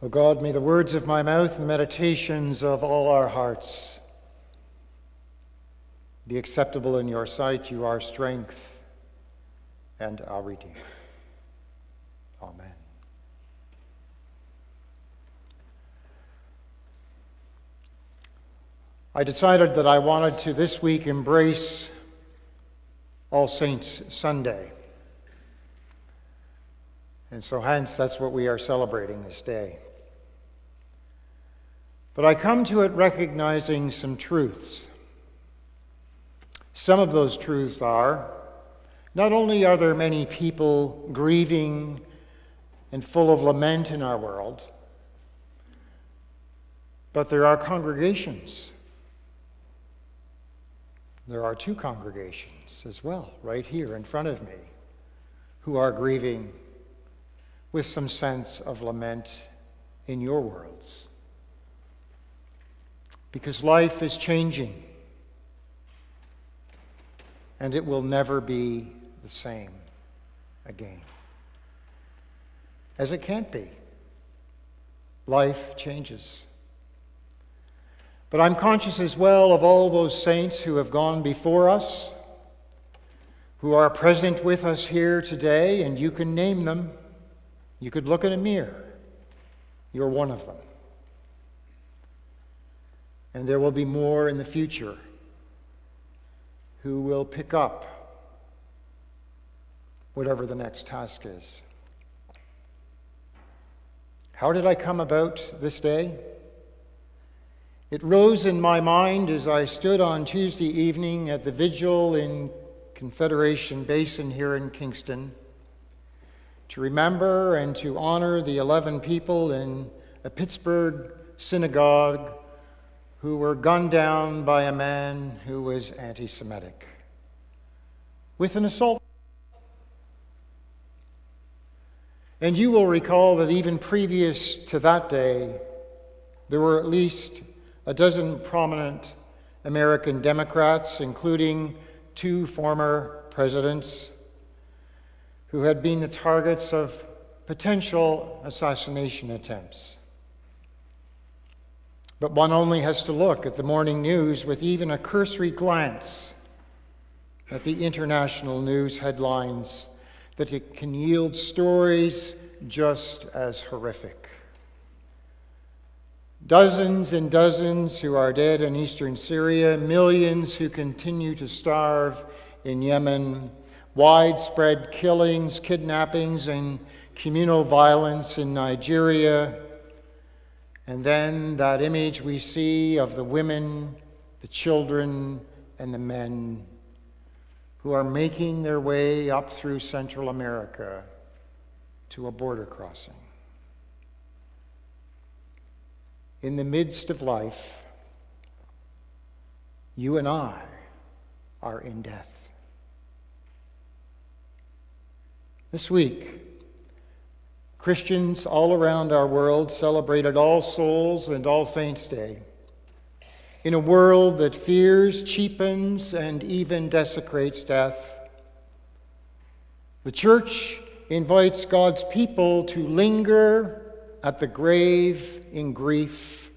O God, may the words of my mouth and the meditations of all our hearts be acceptable in your sight. You are strength and our Redeemer. Amen. I decided that I wanted to this week embrace All Saints Sunday. And so hence that's what we are celebrating this day. But I come to it recognizing some truths. Some of those truths are, not only are there many people grieving and full of lament in our world, but there are congregations. There are two congregations as well, right here in front of me, who are grieving with some sense of lament in your worlds. Because life is changing, and it will never be the same again. As it can't be. Life changes. But I'm conscious as well of all those saints who have gone before us, who are present with us here today, and you can name them. You could look in a mirror. You're one of them. And there will be more in the future who will pick up whatever the next task is. How did I come about this day? It rose in my mind as I stood on Tuesday evening at the vigil in Confederation Basin here in Kingston to remember and to honor the 11 people in a Pittsburgh synagogue who were gunned down by a man who was anti-Semitic with an assault. And you will recall that even previous to that day, there were at least a dozen prominent American Democrats, including 2 former presidents, who had been the targets of potential assassination attempts. But one only has to look at the morning news with even a cursory glance at the international news headlines that it can yield stories just as horrific. Dozens and dozens who are dead in eastern Syria, millions who continue to starve in Yemen, widespread killings, kidnappings, and communal violence in Nigeria. And then that image we see of the women, the children, and the men who are making their way up through Central America to a border crossing. In the midst of life, you and I are in death. This week, Christians all around our world celebrated All Souls and All Saints' Day in a world that fears, cheapens, and even desecrates death. The Church invites God's people to linger at the grave in grief,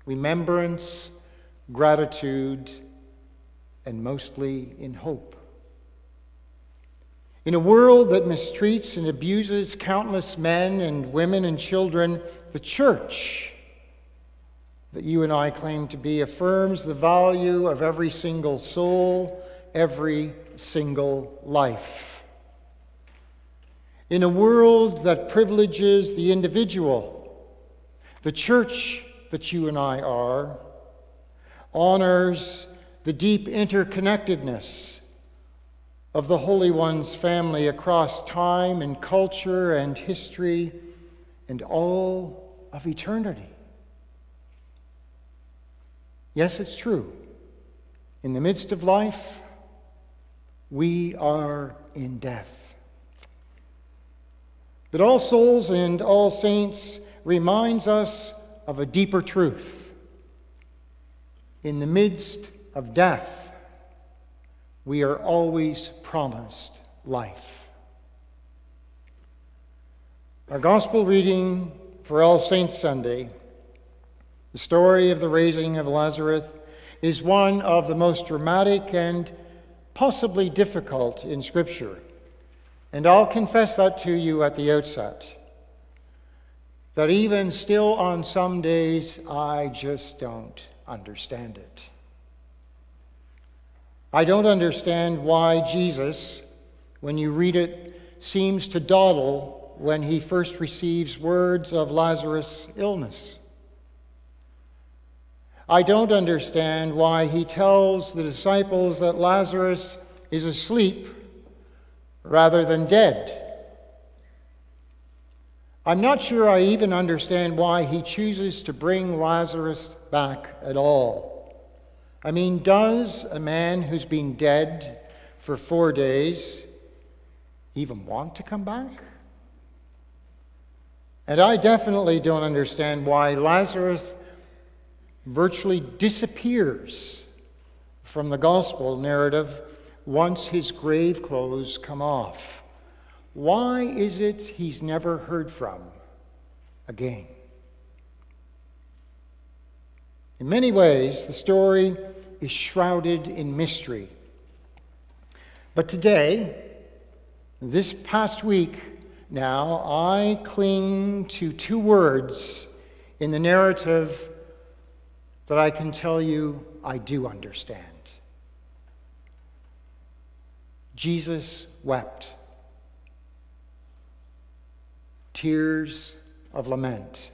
remembrance, gratitude, and mostly in hope. In a world that mistreats and abuses countless men and women and children, the Church that you and I claim to be affirms the value of every single soul, every single life. In a world that privileges the individual, the Church that you and I are honors the deep interconnectedness of the Holy One's family across time and culture and history and all of eternity. Yes, it's true. In the midst of life, we are in death. But All Souls and All Saints reminds us of a deeper truth. In the midst of death, we are always promised life. Our gospel reading for All Saints Sunday. The story of the raising of Lazarus is one of the most dramatic and possibly difficult in Scripture. And I'll confess that to you at the outset, that even still on some days, I just don't understand it. I don't understand why Jesus, when you read it, seems to dawdle when he first receives words of Lazarus' illness. I don't understand why he tells the disciples that Lazarus is asleep rather than dead. I'm not sure I even understand why he chooses to bring Lazarus back at all. I mean, does a man who's been dead for 4 days even want to come back? And I definitely don't understand why Lazarus virtually disappears from the gospel narrative once his grave clothes come off. Why is it he's never heard from again? In many ways, the story is shrouded in mystery. But today, this past week now, I cling to 2 words in the narrative that I can tell you I do understand. Jesus wept. Tears of lament.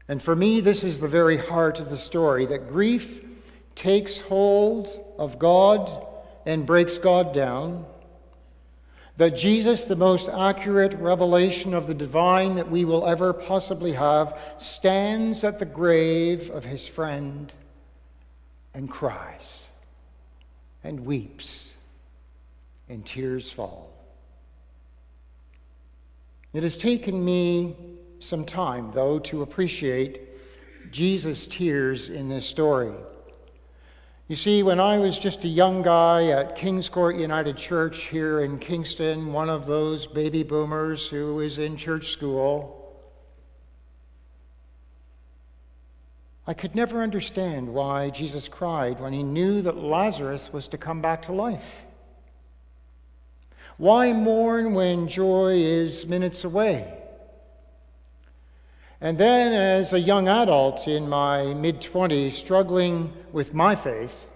And for me, this is the very heart of the story, that grief takes hold of God and breaks God down, that Jesus, the most accurate revelation of the divine that we will ever possibly have, stands at the grave of his friend and cries and weeps, and tears fall. It has taken me some time, though, to appreciate Jesus' tears in this story. You see, when I was just a young guy at King's Court United Church here in Kingston, one of those baby boomers who was in church school, I could never understand why Jesus cried when he knew that Lazarus was to come back to life. Why mourn when joy is minutes away? And then, as a young adult in my mid-20s, struggling with my faith,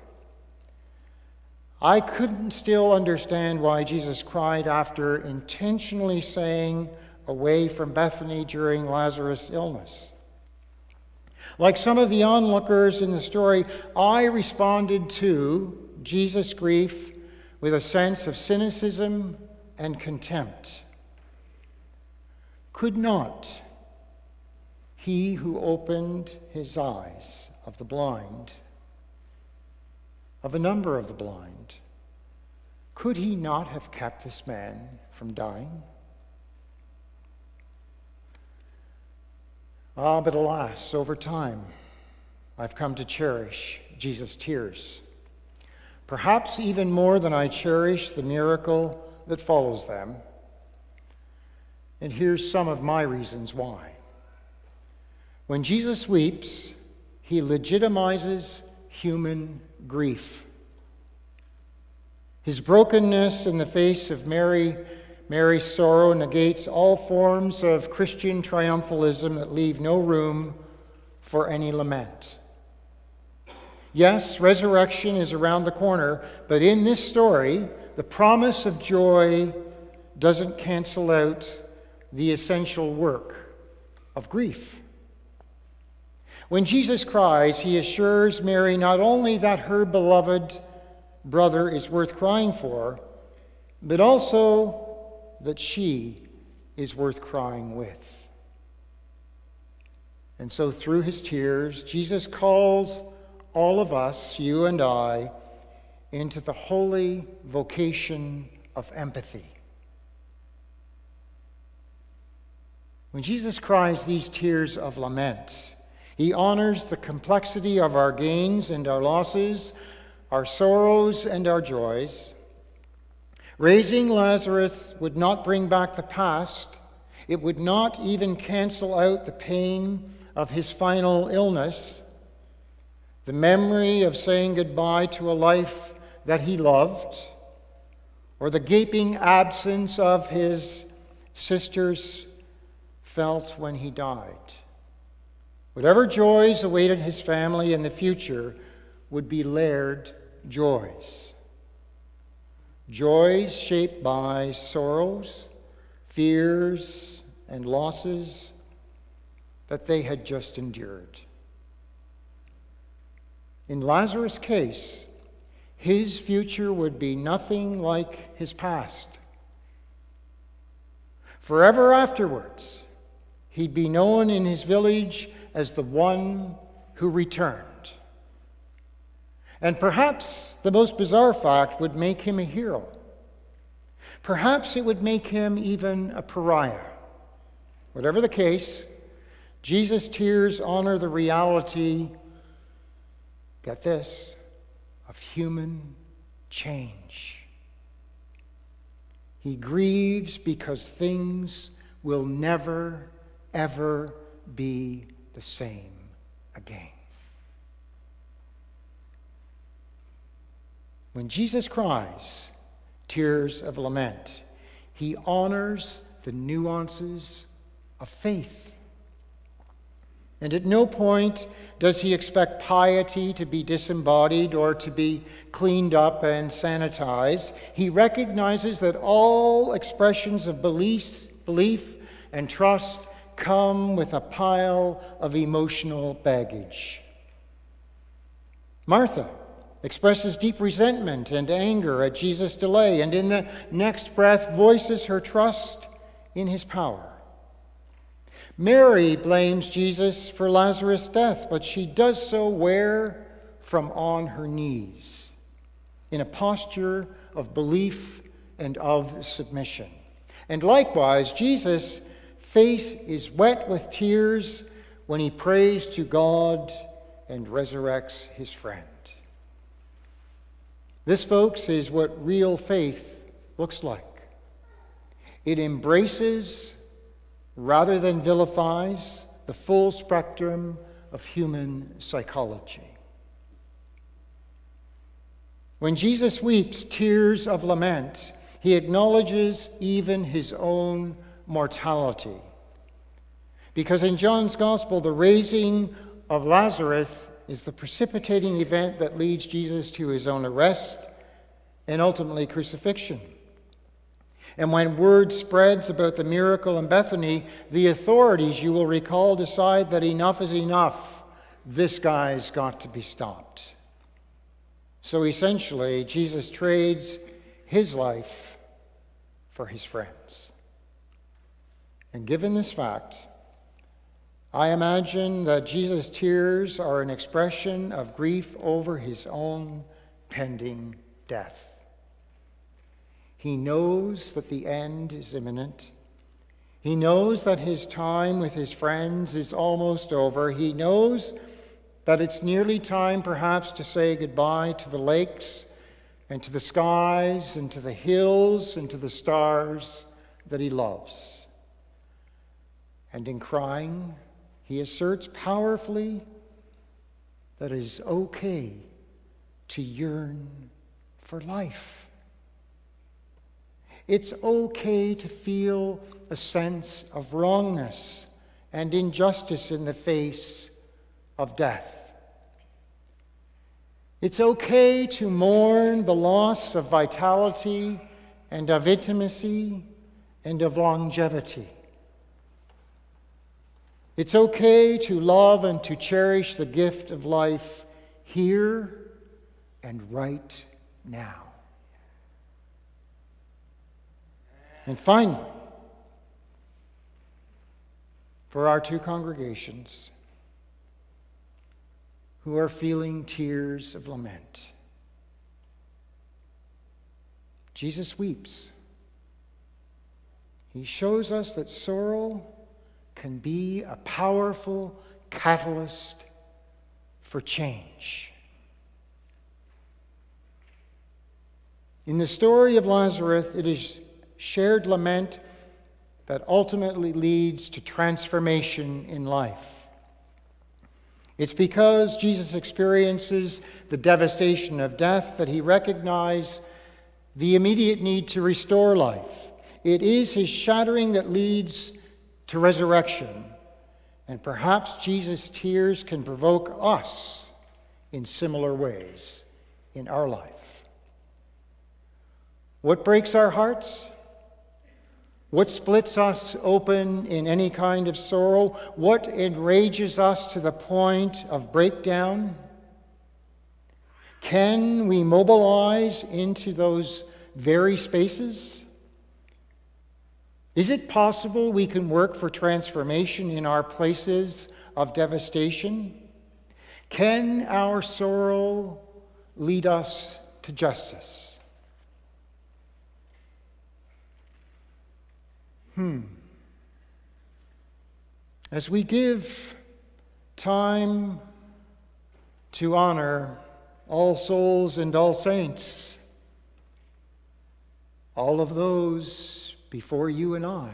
I couldn't still understand why Jesus cried after intentionally staying away from Bethany during Lazarus' illness. Like some of the onlookers in the story, I responded to Jesus' grief with a sense of cynicism and contempt. Could not he who opened his eyes of the blind, of a number of the blind, could he not have kept this man from dying? But alas, over time, I've come to cherish Jesus' tears, perhaps even more than I cherish the miracle that follows them. And here's some of my reasons why. When Jesus weeps, he legitimizes human grief. His brokenness in the face of Mary's sorrow negates all forms of Christian triumphalism that leave no room for any lament. Yes, resurrection is around the corner, but in this story, the promise of joy doesn't cancel out the essential work of grief. When Jesus cries, he assures Mary not only that her beloved brother is worth crying for, but also that she is worth crying with. And so through his tears, Jesus calls all of us, you and I, into the holy vocation of empathy. When Jesus cries these tears of lament, he honors the complexity of our gains and our losses, our sorrows and our joys. Raising Lazarus would not bring back the past. It would not even cancel out the pain of his final illness, the memory of saying goodbye to a life that he loved, or the gaping absence of his sisters felt when he died. Whatever joys awaited his family in the future would be layered joys. Joys shaped by sorrows, fears, and losses that they had just endured. In Lazarus' case, his future would be nothing like his past. Forever afterwards, he'd be known in his village as the one who returned. And perhaps the most bizarre fact would make him a hero. Perhaps it would make him even a pariah. Whatever the case, Jesus' tears honor the reality, get this, of human change. He grieves because things will never, ever be the same again. When Jesus cries tears of lament, he honors the nuances of faith. And at no point does he expect piety to be disembodied or to be cleaned up and sanitized. He recognizes that all expressions of belief and trust come with a pile of emotional baggage. Martha expresses deep resentment and anger at Jesus' delay, and in the next breath voices her trust in his power. Mary blames Jesus for Lazarus' death, but she does so where? From on her knees, in a posture of belief and of submission. And likewise, Jesus' face is wet with tears when he prays to God and resurrects his friend. This, folks, is what real faith looks like. It embraces, rather than vilifies, the full spectrum of human psychology. When Jesus weeps tears of lament, he acknowledges even his own mortality. Because in John's Gospel, the raising of Lazarus is the precipitating event that leads Jesus to his own arrest and ultimately crucifixion. And when word spreads about the miracle in Bethany, the authorities, you will recall, decide that enough is enough. This guy's got to be stopped. So essentially, Jesus trades his life for his friends. And given this fact, I imagine that Jesus' tears are an expression of grief over his own pending death. He knows that the end is imminent. He knows that his time with his friends is almost over. He knows that it's nearly time perhaps to say goodbye to the lakes and to the skies and to the hills and to the stars that he loves. And in crying, he asserts powerfully that it is okay to yearn for life. It's okay to feel a sense of wrongness and injustice in the face of death. It's okay to mourn the loss of vitality and of intimacy and of longevity. It's okay to love and to cherish the gift of life here and right now. And finally, for our two congregations who are feeling tears of lament, Jesus weeps. He shows us that sorrow can be a powerful catalyst for change. In the story of Lazarus, it is shared lament that ultimately leads to transformation in life. It's because Jesus experiences the devastation of death that he recognized the immediate need to restore life. It is his shattering that leads to resurrection. And perhaps Jesus' tears can provoke us in similar ways in our life. What breaks our hearts? What splits us open in any kind of sorrow? What enrages us to the point of breakdown? Can we mobilize into those very spaces? Is it possible we can work for transformation in our places of devastation? Can our sorrow lead us to justice? As we give time to honor all souls and all saints, all of those before you and I,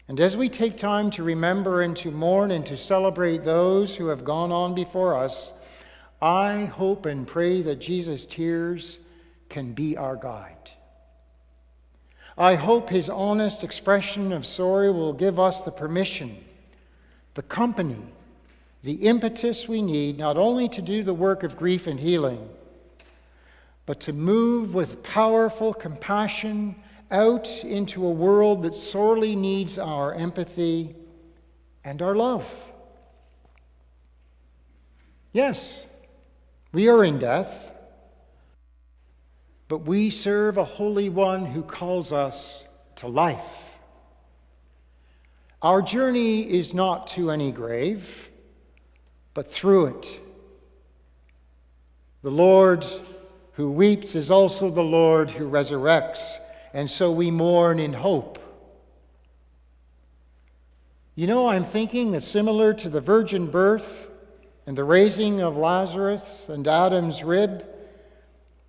and as we take time to remember and to mourn and to celebrate those who have gone on before us, I hope and pray that Jesus' tears can be our guide. I hope his honest expression of sorrow will give us the permission, the company, the impetus we need not only to do the work of grief and healing, but to move with powerful compassion out into a world that sorely needs our empathy and our love. Yes, we are in death, but we serve a Holy One who calls us to life. Our journey is not to any grave, but through it. The Lord who weeps is also the Lord who resurrects, and so we mourn in hope. You know, I'm thinking that similar to the virgin birth and the raising of Lazarus and Adam's rib,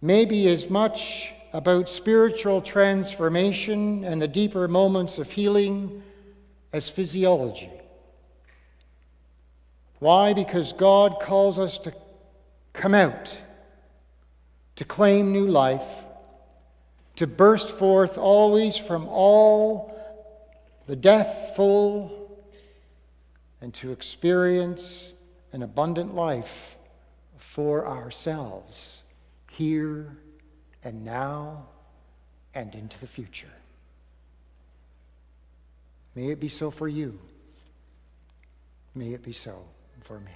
may be as much about spiritual transformation and the deeper moments of healing as physiology. Why? Because God calls us to come out, to claim new life, to burst forth always from all the deathful, and to experience an abundant life for ourselves, here and now and into the future. May it be so for you. May it be so for me.